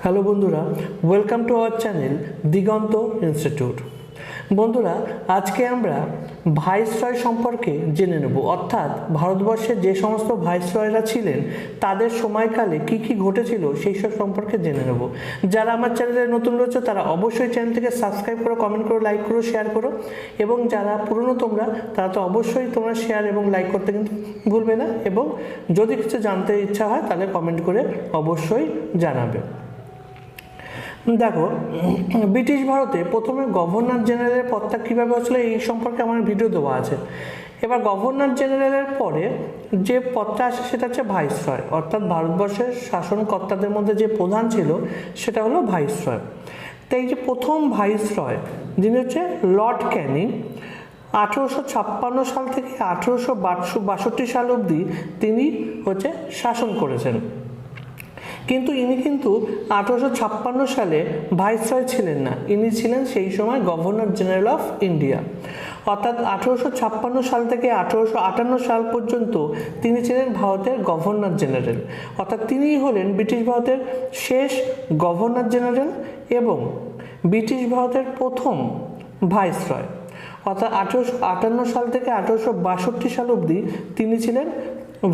Hello বন্ধুরা, welcome to our channel Diganta institute. বন্ধুরা, আজকে আমরা ভাইসরয় সম্পর্কে জেনে নেব, অর্থাৎ ভারতবর্ষে যে সমস্ত ভাইসরয়রা ছিলেন তাদের সময়কালে কি কি ঘটেছিল সেই সব সম্পর্কে জেনে নেব। যারা আমার চ্যানেলে নতুন রয়েছে তারা অবশ্যই চ্যানেলটিকে সাবস্ক্রাইব করো, কমেন্ট করো, লাইক করো, শেয়ার করো, এবং যারা পুরনো তারা তো অবশ্যই তোমরা শেয়ার এবং লাইক করতে কিন্তু ভুলবে না, এবং যদি কিছু জানতে ইচ্ছা হয় তাহলে কমেন্ট করে অবশ্যই জানাবে। দেখো, ব্রিটিশ ভারতে প্রথমে গভর্নর জেনারেলের পদটা কীভাবে হচ্ছিল এই সম্পর্কে আমার ভিডিও দেওয়া আছে। এবার গভর্নর জেনারেলের পরে যে পদটা আসে সেটা হচ্ছে ভাইসরয়, অর্থাৎ ভারতবর্ষের শাসনকর্তাদের মধ্যে যে প্রধান ছিল সেটা হলো ভাইসরয়। তাই যে প্রথম ভাইসরয় যিনি হচ্ছে লর্ড ক্যানিং, 1856 সাল থেকে 1862 সাল অবধি তিনি হচ্ছে শাসন করেছেন। কিন্তু ইনি 1856 সালে ভাইসরয় ছিলেন না, ইনি ছিলেন সেই সময় গভর্নর জেনারেল অফ ইন্ডিয়া। অর্থাৎ 1856 সাল থেকে 1858 সাল পর্যন্ত তিনি ছিলেন ভারতের গভর্নর জেনারেল, অর্থাৎ তিনিই হলেন ব্রিটিশ ভারতের শেষ গভর্নর জেনারেল এবং ব্রিটিশ ভারতের প্রথম ভাইসরয়। অর্থাৎ 1858 সাল থেকে 1862 সাল অবধি তিনি ছিলেন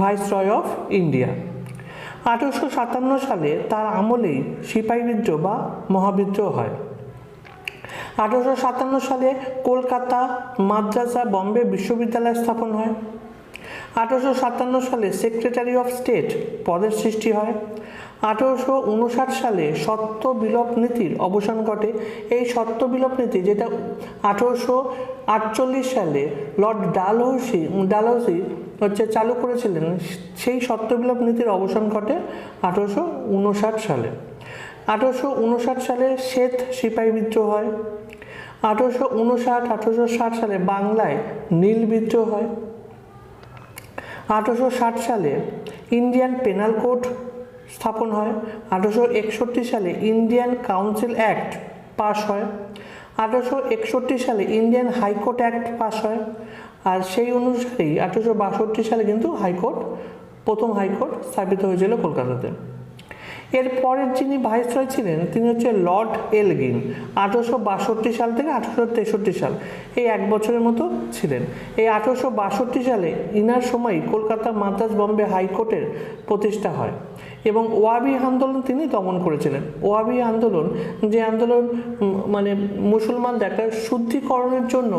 ভাইসরয় অফ ইন্ডিয়া। 1857 সালে তার আমলেই সিপাহী বিদ্রোহ বা মহাবিদ্রোহ হয়। 1857 সালে কলকাতা, মাদ্রাসা, বম্বে বিশ্ববিদ্যালয় স্থাপন হয়। 1857 সালে সেক্রেটারি অফ স্টেট পদের সৃষ্টি হয়। 1859 সালে সত্য বিলোপ নীতির অবসান ঘটে। এই সত্য বিলোপ নীতি, যেটা 1848 সালে লর্ড ডালহৌসি চালু করেছিলেন, সেই সত্য বিলোপ নীতির অবসান ঘটে 1859 সালে। 1859 সালে শ্বেত সিপাহী বিদ্রোহ হয়। 1860 সালে বাংলায় নীল বিদ্রোহ হয়। 1860 সালে ইন্ডিয়ান পেনাল কোড স্থাপন হয়। 1861 সালে ইন্ডিয়ান কাউন্সিল অ্যাক্ট পাস হয়। 1861 সালে ইন্ডিয়ান হাইকোর্ট অ্যাক্ট পাস হয়। আর সেই অনুসারেই 1862 সালে কিন্তু প্রথম হাইকোর্ট স্থাপিত হয়েছিল কলকাতাতে। এর পরের যিনি ভাইসরয় ছিলেন তিনি হচ্ছে লর্ড এলগিন, 1862 সাল থেকে 1863 সাল, এই এক বছরের মতো ছিলেন। এই 1862 সালে ইনার সময় কলকাতা, মাদ্রাস, বম্বে হাইকোর্টের প্রতিষ্ঠা হয় এবং ওয়াবি আন্দোলন তিনি দমন করেছিলেন। ওয়াবি আন্দোলন, যে আন্দোলন মানে মুসলমানদের একটা শুদ্ধিকরণের জন্য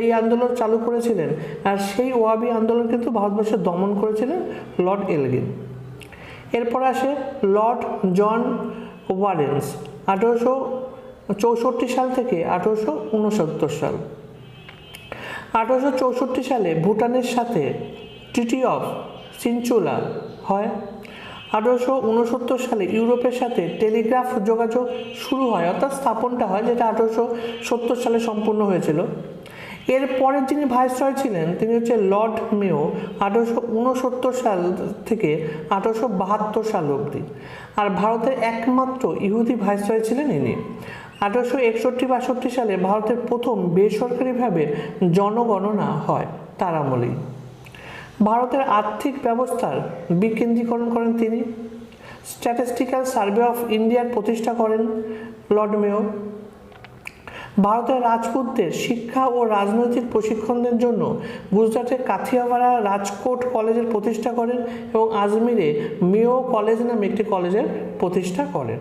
এই আন্দোলন চালু করেছিলেন, আর সেই ওয়াবি আন্দোলন কিন্তু ভারতবর্ষে দমন করেছিলেন লর্ড এলগিন। এরপর আসে লর্ড জন ওয়ারেন্স, 1864 সাল থেকে 1869 সাল। 1864 সালে ভুটানের সাথে ট্রিটি অফ সিনচুলা হয়। 1869 সালে ইউরোপের সাথে টেলিগ্রাফ যোগাযোগ শুরু হয়, অর্থাৎ স্থাপনটা হয়, যেটা 1870 সালে সম্পূর্ণ হয়েছিল। এর পরের যিনি ভাইসরয় ছিলেন তিনি হচ্ছে লর্ড মেয়ো, 1869 সাল থেকে 1872 সাল অবধি। আর ভারতের একমাত্র ইহুদি ভাইসরয় ছিলেন ইনি। 1861-62 সালে ভারতের প্রথম বেসরকারিভাবে জনগণনা হয় তার আমলেই। ভারতের আর্থিক ব্যবস্থার বিকেন্দ্রীকরণ করেন তিনি। স্ট্যাটিস্টিক্যাল সার্ভে অফ ইন্ডিয়ার প্রতিষ্ঠা করেন লর্ড মেয়ো। ভারতের রাজপুতদের শিক্ষা ও রাজনৈতিক প্রশিক্ষণের জন্য গুজরাটের কাথিয়াওয়াড়া রাজকোট কলেজের প্রতিষ্ঠা করেন এবং আজমিরে মেয়ো কলেজ নামে একটি কলেজের প্রতিষ্ঠা করেন।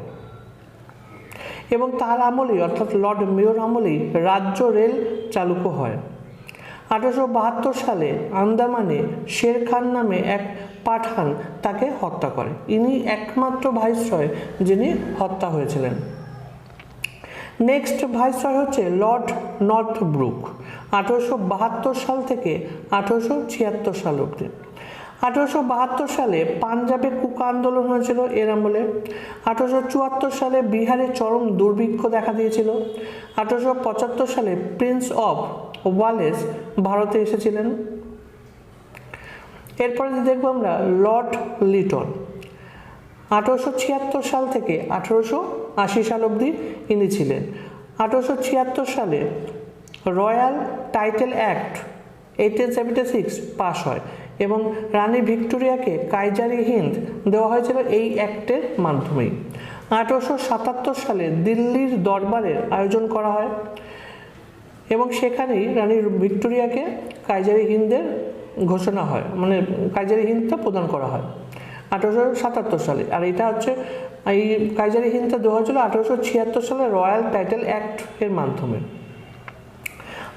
এবং তার আমলেই, অর্থাৎ লর্ড মেয়োর আমলেই রাজ্য রেল চালু হয়। 1872 সালে আন্দামানে শের খান নামে এক পাঠান তাকে হত্যা করে। ইনি একমাত্র ভাইসরয় যিনি হত্যা হয়েছিলেন। নেক্সট ভাইসরয় হচ্ছে লর্ড নর্থব্রুক, 1872 সাল থেকে 1876 সাল অবধি। 1872 সালে পাঞ্জাবে কুকা আন্দোলন হয়েছিল এর আমলে। 1874 সালে বিহারে চরম দুর্ভিক্ষ দেখা দিয়েছিল। 1875 সালে প্রিন্স অফ ওয়ালেস ভারতে এসেছিলেন। এরপরে দেখবো আমরা লর্ড লিটন, 1876 সাল থেকে 1880 সাল অবধি ইনি ছিলেন। 1876 সালে রয়্যাল টাইটেল অ্যাক্ট 1876 পাস হয় এবং রানী ভিক্টোরিয়াকে কাইজারি হিন্দ দেওয়া হয়েছিল এই অ্যাক্টের মাধ্যমেই। 1877 সালে দিল্লির দরবারের আয়োজন করা হয় এবং সেখানেই রানী ভিক্টোরিয়াকে কাইজারি হিন্দের ঘোষণা হয়, মানে কাইজারি হিন্দটা প্রদান করা হয় 1877 সালে। আর এটা হচ্ছে এই কাইজারি হিন্দটা দেওয়া হয়েছিল 1876 সালে রয়্যাল টাইটেল অ্যাক্ট এর মাধ্যমে।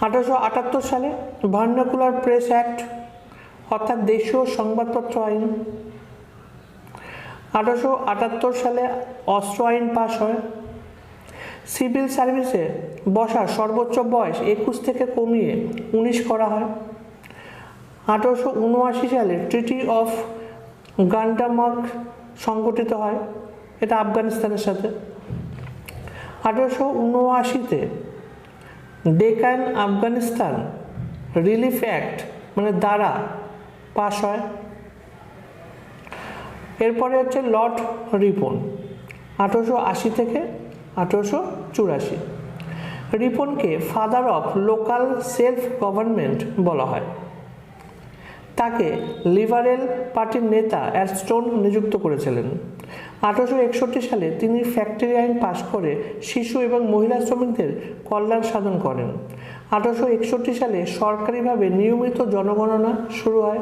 1878 সালে ভার্নাকুলার প্রেস অ্যাক্ট অর্থাৎ দেশীয় সংবাদপত্র আইন। 1878 সালে অস্ত্র আইন পাস হয়। সিভিল সার্ভিসে বসার সর্বোচ্চ বয়স 21 থেকে কমিয়ে 19 করা হয়। 1879 সালে ট্রিটি অফ গান্ডামার্ক সংগঠিত হয়, এটা আফগানিস্তানের সাথে। 1879-তে ডেকান আফগানিস্তান রিলিফ অ্যাক্ট মানে দ্বারা পাস হয়। এরপরে হচ্ছে লর্ড রিপন 1880 থেকে 1884। রিপনকে father of local self government বলা হয়। তাকে লিবারেল পার্টির নেতা অ্যারস্টোন নিযুক্ত করেছিলেন। 1861 সালে তিনি ফ্যাক্টরি আইন পাশ করে শিশু এবং মহিলা শ্রমিকদের কল্যাণ সাধন করেন। 1861 সালে সরকারিভাবে নিয়মিত জনগণনা শুরু হয়।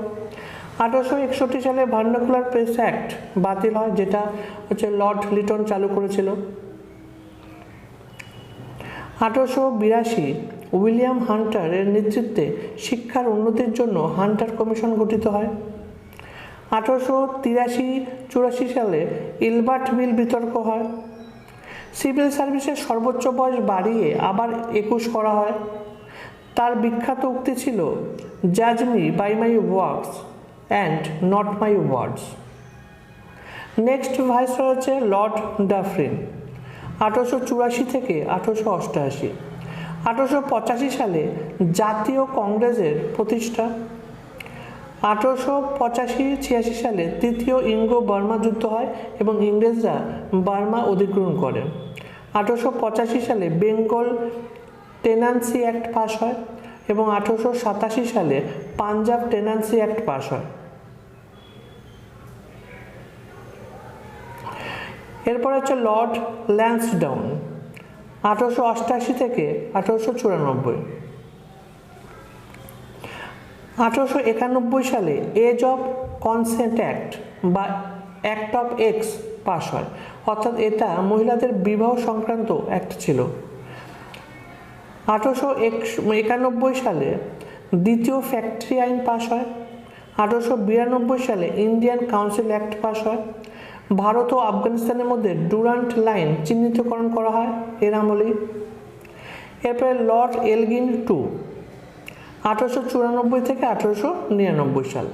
1861 সালে ভার্নাকুলার প্রেস অ্যাক্ট বাতিল হয়, যেটা হচ্ছে লর্ড লিটন চালু করেছিল। 1882 উইলিয়াম হান্টার এর নেতৃত্বে শিক্ষার উন্নতির জন্য হান্টার কমিশন গঠিত হয়। 1883-84 সালে ইলবার্ট বিল বিতর্ক হয়। সিভিল সার্ভিসের সর্বোচ্চ বয়স বাড়িয়ে আবার 21 করা হয়। তার বিখ্যাত উক্তি ছিল, জাজ me by my works and not my words. Next viceroy হচ্ছে লর্ড ডাফরিন 1884 থেকে 1888। 1885 সালে জাতীয় কংগ্রেসের প্রতিষ্ঠা। 1885-86 সালে তৃতীয় ইঙ্গো বার্মা যুদ্ধ হয় এবং ইংরেজরা বার্মা অধিগ্রহণ করে। 1885 সালে বেঙ্গল টেনান্সি অ্যাক্ট পাস হয় এবং 1887 সালে পাঞ্জাব টেনান্সি অ্যাক্ট পাস হয়। এরপর হচ্ছে লর্ড ল্যান্সডাউন 1888 থেকে 1894। 1891 সালে এজ অফ কনসেন্ট অ্যাক্ট বা অ্যাক্ট অফ এক্স পাস হয়, অর্থাৎ এটা মহিলাদের বিবাহ সংক্রান্ত অ্যাক্ট ছিল। 1891 সালে দ্বিতীয় ফ্যাক্টরি আইন পাস হয়। 1892 সালে ইন্ডিয়ান কাউন্সিল অ্যাক্ট পাস হয়। ভারত ও আফগানিস্তানের মধ্যে ডুরান্ট লাইন চিহ্নিতকরণ করা হয় এর আমলেই। এরপরে লর্ড এলগিন টু 1894 থেকে 1899 সাল।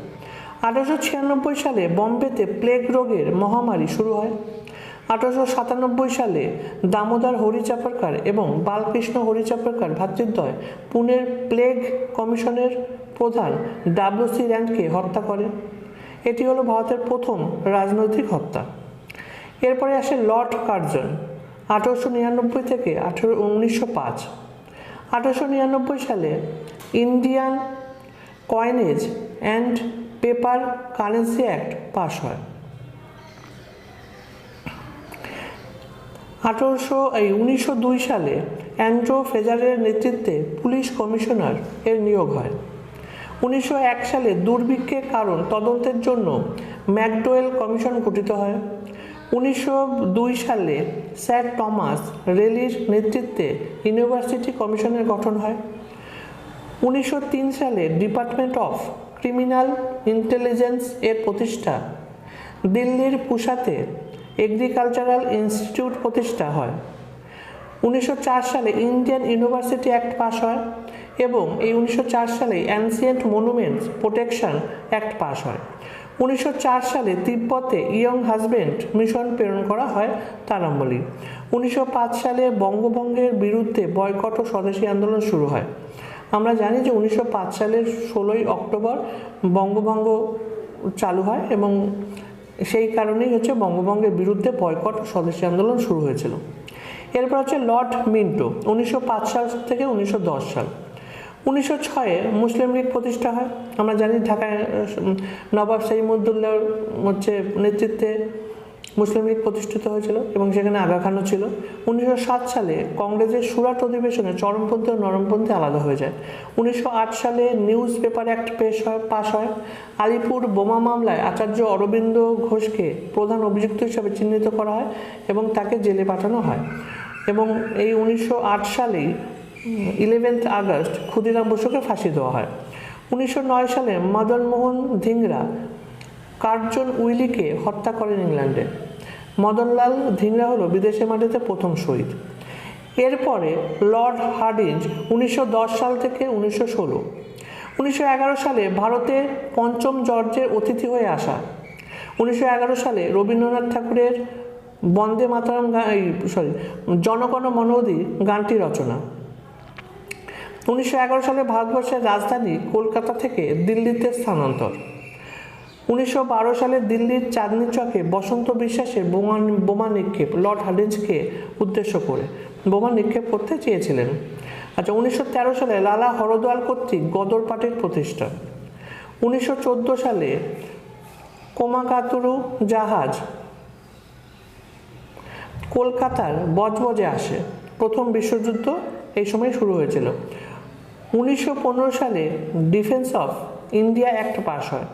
1896 সালে বম্বেতে প্লেগ রোগের মহামারী শুরু হয়। 1897 সালে দামোদর হরিচাপারকার এবং বালকৃষ্ণ হরিচাপারকার ভ্রাতৃদ্বয় পুনের প্লেগ কমিশনের প্রধান W.C. র্যান্ডকে হত্যা করে। এটি হলো ভারতের প্রথম রাজনৈতিক হত্যা। এরপরে আসে লর্ড কার্জন 1899 থেকে 1905। 1899 সালে Indian coinage and paper currency act pass হয়। 1902 সালে অ্যান্ড্রু ফ্রেজারের নেতৃত্বে পুলিশ কমিশনার এর নিয়োগ হয়। 1901 সালে দুর্ভিক্ষের কারণ তদন্তের জন্য ম্যাকডোয়েল কমিশন গঠিত হয়। 1902 সালে স্যার টমাস রেলির নেতৃত্বে ইউনিভার্সিটি কমিশনের গঠন হয়। 1903 সালে ডিপার্টমেন্ট অফ ক্রিমিনাল ইন্টেলিজেন্স এর প্রতিষ্ঠা। দিল্লির পুসাতে এগ্রিকালচারাল ইনস্টিটিউট প্রতিষ্ঠা হয়। 1904 সালে ইন্ডিয়ান ইউনিভার্সিটি অ্যাক্ট পাস হয় এবং এই 1904 সালে ancient monuments protection act pass হয়। 1904 সালে তিব্বতে ইয়ং হাজবেন্ড মিশন প্রেরণ করা হয় তার আমলে। 1905 সালে বঙ্গভঙ্গের বিরুদ্ধে বয়কট ও স্বদেশী আন্দোলন শুরু হয়। আমরা জানি যে 1905 সালের 16ই অক্টোবর বঙ্গভঙ্গ চালু হয় এবং সেই কারণেই হচ্ছে বঙ্গভঙ্গের বিরুদ্ধে বয়কট ও স্বদেশী আন্দোলন শুরু হয়েছিল। এরপর হচ্ছে লর্ড মিন্টো 1905 সাল থেকে 1910 সাল। 1906-এ মুসলিম লীগ প্রতিষ্ঠা হয়। আমরা জানি ঢাকায় নবাব সাইমুদ্দৌলার হচ্ছে নেতৃত্বে মুসলিম লীগ প্রতিষ্ঠিত হয়েছিল এবং সেখানে আগা খানও ছিল। 1907 সালে কংগ্রেসের সুরাট অধিবেশনে চরমপন্থী ও নরমপন্থী আলাদা হয়ে যায়। 1908 সালে নিউজ পেপার অ্যাক্ট পাস হয়। আলিপুর বোমা মামলায় আচার্য অরবিন্দ ঘোষকে প্রধান অভিযুক্ত হিসাবে চিহ্নিত করা হয় এবং তাকে জেলে পাঠানো হয়। এবং এই 1908 সালেই 11 আগস্ট ক্ষুদিরাম বসুকে ফাঁসি দেওয়া হয়। 1909 সালে মদন মোহন ধিংরা কার্জন উইলিকে হত্যা করেন ইংল্যান্ডে। মদনলাল ধিংরা হলো বিদেশের মাটিতে প্রথম শহীদ। এরপরে লর্ড হার্ডিঞ্জ 1910 সাল থেকে 1916। 1911 সালে ভারতে পঞ্চম জর্জের অতিথি হয়ে আসা। 1911 সালে রবীন্দ্রনাথ ঠাকুরের বন্দে মাতরম জনগণ মন অধি গানটি রচনা। 1911 সালে ভারতবর্ষের রাজধানী কলকাতা থেকে দিল্লিতে স্থানান্তর। 1912 সালে দিল্লির চাঁদনি চকে বসন্ত বিশ্বাসের বোমা নিক্ষেপ লর্ড হার্ডিঞ্জকে উদ্দেশ্য করে বোমা নিক্ষেপ করতে চেয়েছিলেন। আচ্ছা, 1913 সালে লালা হরদয়াল কর্তৃক গদর পার্টির প্রতিষ্ঠা। 1914 সালে কোমাকাতুরু জাহাজ কলকাতার বজবজে আসে। প্রথম বিশ্বযুদ্ধ এই সময় শুরু হয়েছিল। 1915 সালে defence of India act pass হয়।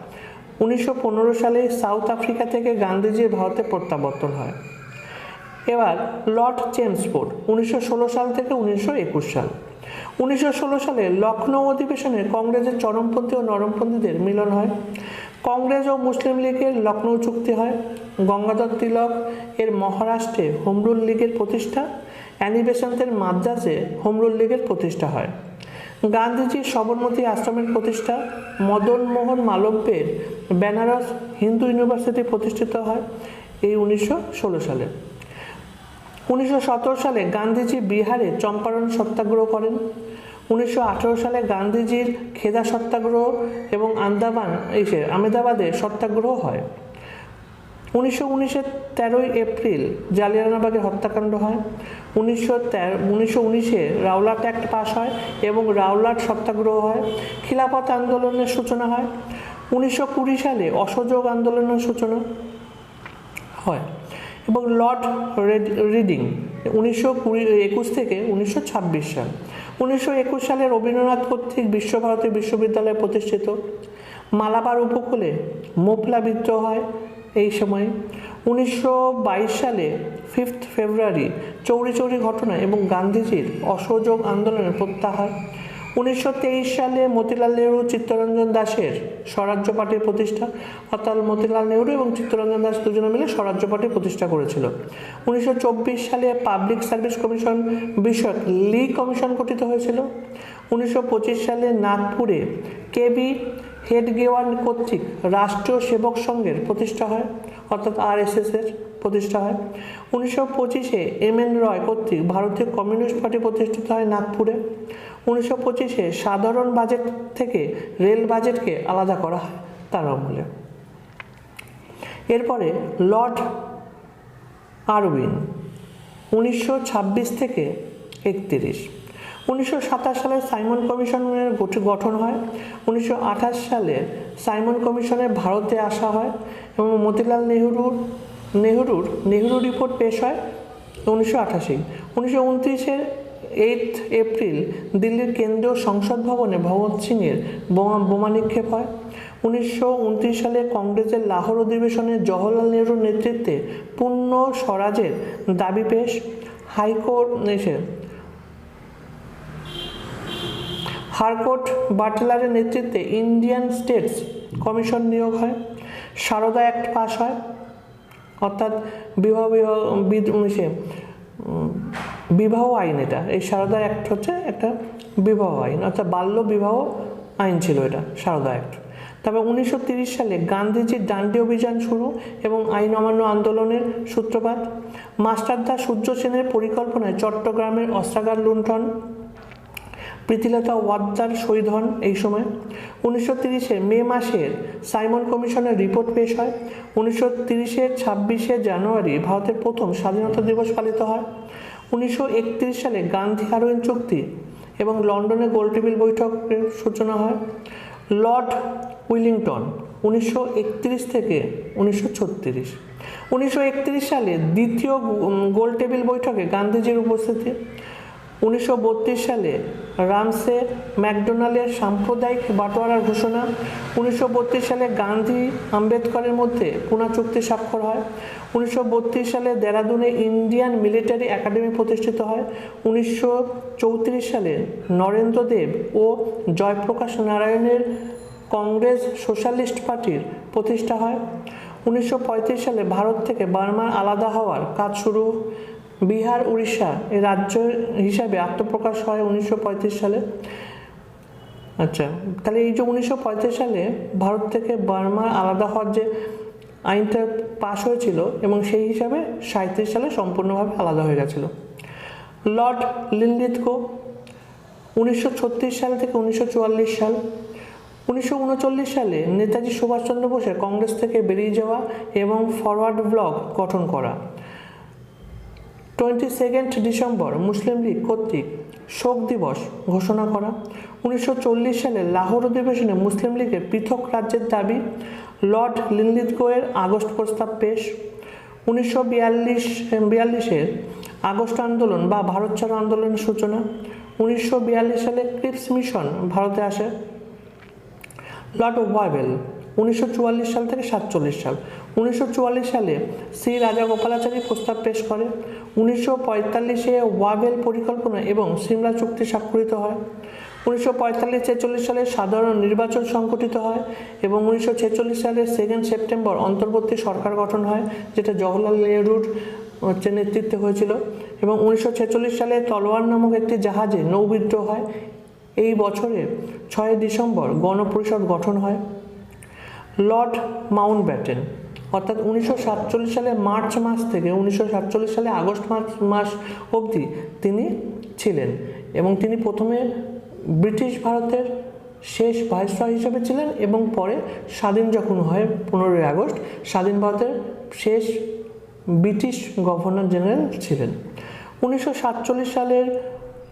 1915 সালে সাউথ আফ্রিকা থেকে গান্ধীজির ভারতে প্রত্যাবর্তন হয়। এবার লর্ড চেমসফোর্ড 1916 সাল থেকে 1921 সাল। 1916 সালে লখনৌ অধিবেশনে কংগ্রেসের চরমপন্থী ও নরমপন্থীদের মিলন হয়। কংগ্রেস ও মুসলিম লীগের লখনৌ চুক্তি হয়। গঙ্গাধর তিলক এর মহারাষ্ট্রে হোমরুল লীগের প্রতিষ্ঠা। অ্যানি বেসান্তের মাদ্রাজে হোমরুল লীগের প্রতিষ্ঠা হয়। গান্ধীজির সবরমতী আশ্রমের প্রতিষ্ঠা। মদন মোহন মালব্যের বেনারস হিন্দু ইউনিভার্সিটি প্রতিষ্ঠিত হয় এই 1916 সালে। 1917 সালে গান্ধীজি বিহারে চম্পারণ সত্যাগ্রহ করেন। 1918 সালে গান্ধীজির খেদা সত্যাগ্রহ এবং আহমেদাবাদে সত্যাগ্রহ হয়। 1919-এর 13 এপ্রিল জালিয়ানওয়ালাবাগের হত্যাকাণ্ড হয়। 1919-এ রাওলাট অ্যাক্ট পাস হয় এবং রাওলাট সত্যাগ্রহ হয়। খিলাফত আন্দোলনের সূচনা হয়। 1920 সালে অসহযোগ আন্দোলনের সূচনা হয় এবং লর্ড রিডিং 1921 থেকে 1926 সাল। 1921 সালে রবীন্দ্রনাথ কর্তৃক বিশ্বভারতী বিশ্ববিদ্যালয় প্রতিষ্ঠিত। মালাবার উপকূলে মোপলা বিদ্রোহ হয় এই সময়। 1922 সালে 5 ফেব্রুয়ারি চৌরি চৌরি ঘটনা এবং গান্ধীজির অসহযোগ আন্দোলনের প্রত্যাহার। 1923 সালে মতিলাল নেহরু চিত্তরঞ্জন দাসের স্বরাজ্য পার্টির প্রতিষ্ঠা, অর্থাৎ মতিলাল নেহরু এবং চিত্তরঞ্জন দাস দুজনে মিলে স্বরাজ্য পার্টি প্রতিষ্ঠা করেছিল। 1924 সালে পাবলিক সার্ভিস কমিশন বিষয়ক লি কমিশন গঠিত হয়েছিল। 1925 সালে নাগপুরে কেবি হেডগেওয়ার কর্তৃক রাষ্ট্রীয় সেবক সংঘের প্রতিষ্ঠা হয়, অর্থাৎ RSS এর প্রতিষ্ঠা হয়। 1925-এ MN রয় কর্তৃক ভারতীয় কমিউনিস্ট পার্টি প্রতিষ্ঠিত হয় নাগপুরে। 1925-এ সাধারণ বাজেট থেকে রেল বাজেটকে আলাদা করা হয় তার আমলে। এরপরে লর্ড আরউইন 1926 থেকে 31। 1927 সালে সাইমন কমিশনের গঠন হয়। 1928 সালে সাইমন কমিশনের ভারতে আসা হয় এবং মতিলাল নেহরুর রিপোর্ট পেশ হয় 1928। 1929-এর 8 এপ্রিল দিল্লির কেন্দ্রীয় সংসদ ভবনে ভগৎ সিংয়ের বোমা নিক্ষেপ হয়। 1929 সালে কংগ্রেসের লাহোর অধিবেশনে জওহরলাল নেহরুর নেতৃত্বে পূর্ণ স্বরাজের দাবি পেশ। হারকোর্ট বাটলারের নেতৃত্বে ইন্ডিয়ান স্টেটস কমিশন নিয়োগ হয়। সারদা অ্যাক্ট পাস হয়, অর্থাৎ বিবাহ আইন। এই সারদা অ্যাক্ট হচ্ছে একটা বিবাহ আইন, অর্থাৎ বাল্য বিবাহ আইন ছিল এটা সারদা অ্যাক্ট। তবে 1930 সালে গান্ধীজির ডান্ডি অভিযান শুরু এবং আইন অমান্য আন্দোলনের সূত্রপাত। মাস্টারদা সূর্য সেনের পরিকল্পনায় চট্টগ্রামের অস্ত্রাগার লুণ্ঠন। প্রীতিলতা ওয়াদ্দার শহীদ হন এই সময়। 1930-এর মে মাসের সাইমন কমিশনের রিপোর্ট পেশ হয়। 1930-এর 26শে জানুয়ারি ভারতের প্রথম স্বাধীনতা দিবস পালিত হয়। 1931 সালে গান্ধী আরউইন চুক্তি এবং লন্ডনে গোলটেবিল বৈঠকের সূচনা হয়। লর্ড উইলিংটন 1931 থেকে 1936। 1931 সালে দ্বিতীয় গোল টেবিল বৈঠকে গান্ধীজির উপস্থিতি। 1932 সালে রামসে ম্যাকডোনাল্ডের সাম্প্রদায়িক বাটোয়ারার ঘোষণা। 1932 সালে গান্ধী আম্বেদকরের মধ্যে পুনা চুক্তি স্বাক্ষর হয়। 1932 সালে দেরাদুনে ইন্ডিয়ান মিলিটারি একাডেমি প্রতিষ্ঠিত হয়। 1934 সালে নরেন্দ্র দেব ও জয়প্রকাশ নারায়ণের কংগ্রেস সোশ্যালিস্ট পার্টির প্রতিষ্ঠা হয়। 1935 সালে ভারত থেকে বার্মার আলাদা হওয়ার কাজ শুরু। বিহার উড়িষ্যা এই রাজ্য হিসাবে আত্মপ্রকাশ হয় 1935 সালে। আচ্ছা, তাহলে এই যে 1935 সালে ভারত থেকে বার্মার আলাদা হওয়ার যে আইনটা পাশ হয়েছিল এবং সেই হিসাবে 37 সালে সম্পূর্ণভাবে আলাদা হয়ে গেছিল। লর্ড লিনলিথগো 1936 সাল থেকে 1944 সাল। 1939 সালে নেতাজি সুভাষচন্দ্র বোসের কংগ্রেস থেকে বেরিয়ে যাওয়া এবং ফরওয়ার্ড ব্লক গঠন করা। 22 ডিসেম্বর মুসলিম লীগ কর্তৃক শোক দিবস ঘোষণা করা। 1940 সালে লাহোর অধিবেশনে মুসলিম লীগের পৃথক রাজ্যের দাবি। লর্ড লিনলিথগোয়ের আগস্ট প্রস্তাব পেশ। 1942 আগস্ট আন্দোলন বা ভারত ছাড়ো আন্দোলনের সূচনা। 1942 সালে ক্রিপস মিশন ভারতে আসে। লর্ড ওয়াভেল 1944 সাল থেকে 47 সাল। 1944 সালে শ্রী রাজাগোপালাচারী প্রস্তাব পেশ করে। 1945 ওয়াভেল পরিকল্পনা এবং সিমলা চুক্তি স্বাক্ষরিত হয়। 1945-46 সালে সাধারণ নির্বাচন সংগঠিত হয় এবং 1946 সালের 2 সেপ্টেম্বর অন্তর্বর্তী সরকার গঠন হয়, যেটা জওহরলাল নেহরুর নেতৃত্বে হয়েছিল। এবং 1946 সালে তলোয়ার নামক একটি জাহাজে নৌবিদ্রোহ হয়। এই বছরে 6 ডিসেম্বর গণপরিষদ গঠন হয়। লর্ড মাউন্টব্যাটেন অর্থাৎ 1947 সালে মার্চ মাস থেকে 1947 সালে আগস্ট মাস অবধি তিনি ছিলেন এবং তিনি প্রথমে ব্রিটিশ ভারতের শেষ ভাইসরয় হিসেবে ছিলেন এবং পরে স্বাধীন যখন হয় 15 আগস্ট স্বাধীন ভারতের শেষ ব্রিটিশ গভর্নর জেনারেল ছিলেন। 1947 সালের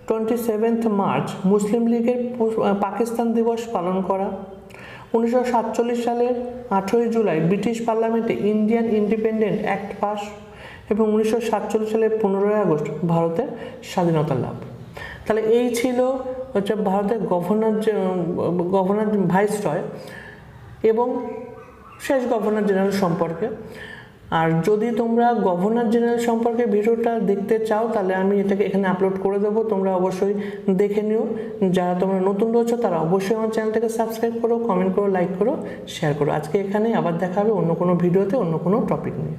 27 মার্চ মুসলিম লীগের পাকিস্তান দিবস পালন করা। 1947 সালের 18 জুলাই ব্রিটিশ পার্লামেন্টে ইন্ডিয়ান ইন্ডিপেন্ডেন্ট অ্যাক্ট পাস এবং 1947 সালের 15 আগস্ট ভারতের স্বাধীনতা লাভ। তাহলে এই ছিল হচ্ছে ভারতের গভর্নর ভাইসরয় এবং শেষ গভর্নর জেনারেল সম্পর্কে। আর যদি তোমরা গভর্নর জেনারেল সম্পর্কে ভিডিওটা দেখতে চাও তাহলে আমি এটাকে এখানে আপলোড করে দেবো, তোমরা অবশ্যই দেখে নিও। যারা তোমরা নতুন রয়েছো তারা অবশ্যই আমার চ্যানেলটাকে সাবস্ক্রাইব করো, কমেন্ট করো, লাইক করো, শেয়ার করো। আজকে এখানে আবার দেখা হবে অন্য কোনো ভিডিওতে অন্য কোনো টপিক নিয়ে।